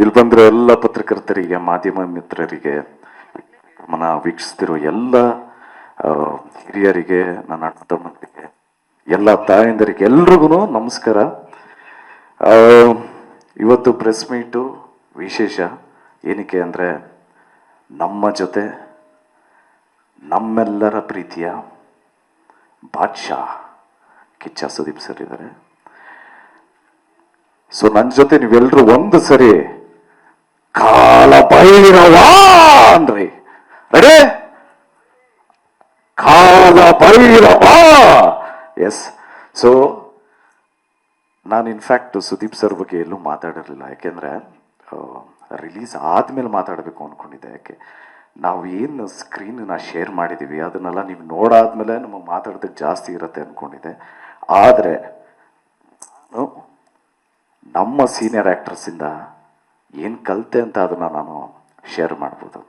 ಇಲ್ಲಿ ಬಂದಿರೋ ಎಲ್ಲ ಪತ್ರಕರ್ತರಿಗೆ, ಮಾಧ್ಯಮ ಮಿತ್ರರಿಗೆ, ಮನ ವೀಕ್ಷಿಸ್ತಿರೋ ಎಲ್ಲ ಹಿರಿಯರಿಗೆ, ನನ್ನ ಅಣ್ಣ ತಮ್ಮಂದಿರಿಗೆ, ಎಲ್ಲ ತಾಯಂದರಿಗೆ, ಎಲ್ರಿಗೂ ನಮಸ್ಕಾರ. ಇವತ್ತು ಪ್ರೆಸ್ ಮೀಟು ವಿಶೇಷ ಏನಕ್ಕೆ ಅಂದರೆ, ನಮ್ಮ ಜೊತೆ ನಮ್ಮೆಲ್ಲರ ಪ್ರೀತಿಯ ಬಾದ್ಶಾ ಕಿಚ್ಚ ಸುದೀಪ್ ಸರ್ ಇದ್ದಾರೆ. ಸೊ ನನ್ನ ಜೊತೆ ನೀವೆಲ್ಲರೂ ಒಂದು ಸರಿ ಕಾಲ ಭೈರವ ಅಂದ್ರಿ. ರೆಡಿ? ಕಾಲ ಭೈರವ. ಎಸ್. ಸೊ ನಾನು ಇನ್ಫ್ಯಾಕ್ಟ್ ಸುದೀಪ್ ಸರ್ ಬಗ್ಗೆ ಎಲ್ಲೂ ಮಾತಾಡಿರಲಿಲ್ಲ, ಯಾಕೆಂದ್ರೆ ರಿಲೀಸ್ ಆದ್ಮೇಲೆ ಮಾತಾಡಬೇಕು ಅನ್ಕೊಂಡಿದ್ದೆ. ಯಾಕೆ ನಾವು ಏನು ಸ್ಕ್ರೀನ್ನ ಶೇರ್ ಮಾಡಿದ್ದೀವಿ ಅದನ್ನೆಲ್ಲ ನೀವು ನೋಡಾದ್ಮೇಲೆ ನಮಗೆ ಮಾತಾಡೋದಕ್ಕೆ ಜಾಸ್ತಿ ಇರುತ್ತೆ ಅನ್ಕೊಂಡಿದ್ದೆ. ಆದರೆ ನಮ್ಮ ಸೀನಿಯರ್ ಆ್ಯಕ್ಟರ್ಸಿಂದ ಏನು ಕಲಿತೆ ಅಂತ ಅದನ್ನು ನಾನು ಶೇರ್ ಮಾಡ್ಬೋದು.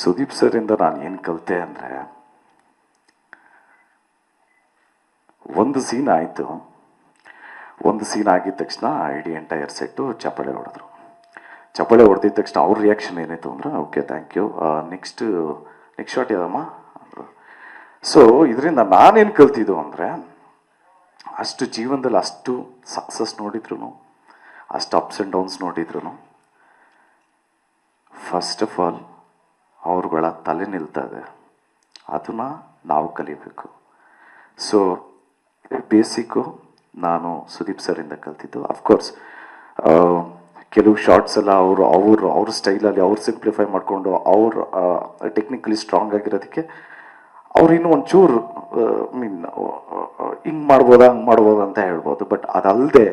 ಸುದೀಪ್ ಸರಿಂದ ನಾನು ಏನು ಕಲಿತೆ ಅಂದರೆ, ಒಂದು ಸೀನ್ ಆಯಿತು. ಒಂದು ಸೀನ್ ಆಗಿದ ತಕ್ಷಣ ಇಡೀ ಎಂಟೈರ್ ಸೆಟ್ಟು ಚಪ್ಪಾಳೆ ಹೊಡೆದ್ರು. ಚಪ್ಪಾಳೆ ಹೊಡೆದಿದ ತಕ್ಷಣ ಅವ್ರ ರಿಯಾಕ್ಷನ್ ಏನಾಯಿತು ಅಂದ್ರೆ, okay thank you, next shot ಯಾವಮ್ಮ ಅಂದರು. ಸೊ ಇದರಿಂದ ನಾನೇನು ಕಲ್ತಿದ್ದು ಅಂದರೆ, ಅಷ್ಟು ಜೀವನದಲ್ಲಿ ಅಷ್ಟು ಸಕ್ಸಸ್ ನೋಡಿದ್ರು, ಅಷ್ಟು ಅಪ್ಸ್ ಆ್ಯಂಡ್ ಡೌನ್ಸ್ ನೋಡಿದ್ರು, ಫಸ್ಟ್ ಆಫ್ ಆಲ್ ಅವ್ರುಗಳ ತಲೆ ನಿಲ್ತದೆ, ಅದನ್ನು ನಾವು ಕಲಿಬೇಕು. ಸೊ ಬೇಸಿಕ್ಕು ನಾನು ಸುದೀಪ್ ಸರಿಂದ ಕಲ್ತಿದ್ದು. ಅಫ್ಕೋರ್ಸ್ ಕೆಲವು ಶಾರ್ಟ್ಸ್ ಎಲ್ಲ ಅವ್ರ ಸ್ಟೈಲಲ್ಲಿ ಅವ್ರು ಸಿಂಪ್ಲಿಫೈ ಮಾಡಿಕೊಂಡು ಅವ್ರು ಟೆಕ್ನಿಕಲಿ ಸ್ಟ್ರಾಂಗ್ ಆಗಿರೋದಕ್ಕೆ ಅವ್ರು ಇನ್ನೂ ಒಂಚೂರು ಹಿಂಗೆ ಮಾಡ್ಬೋದಾ ಹಂಗೆ ಮಾಡ್ಬೋದಾ ಅಂತ ಹೇಳ್ಬೋದು. ಬಟ್ ಅದಲ್ಲದೆ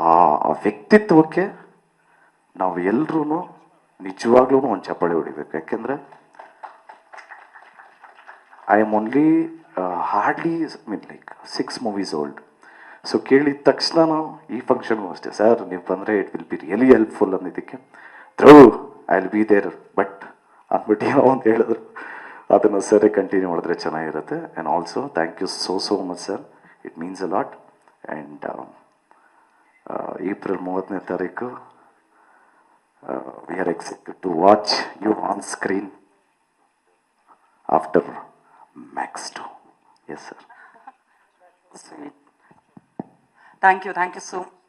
ಆ ವ್ಯಕ್ತಿತ್ವಕ್ಕೆ ನಾವು ಎಲ್ಲರೂ ನಿಜವಾಗ್ಲೂ ಒಂದು ಚಪ್ಪಾಳೆ ಹೊಡಿಬೇಕು. ಯಾಕೆಂದರೆ I am only hardly like 6 movies old. So ಕೇಳಿದ ತಕ್ಷಣ ನಾವು ಈ ಫಂಕ್ಷನ್ಗೂ ಅಷ್ಟೇ, ಸರ್ ನೀವು ಬಂದರೆ it will be really helpful ಅಂದಿದ್ದಕ್ಕೆ I will be there but ಅಂದ್ಬಿಟ್ಟು ಏನೋ ಅಂತ ಹೇಳಿದ್ರು. ಅದನ್ನು ಸರಿ ಕಂಟಿನ್ಯೂ ಮಾಡಿದ್ರೆ ಚೆನ್ನಾಗಿರುತ್ತೆ. And also thank you so much sir, it means a lot. And April 30ನೇ ತಾರೀಕು we are excited to watch you on screen after Max 2. Yes, sir. Sweet. Thank you so much.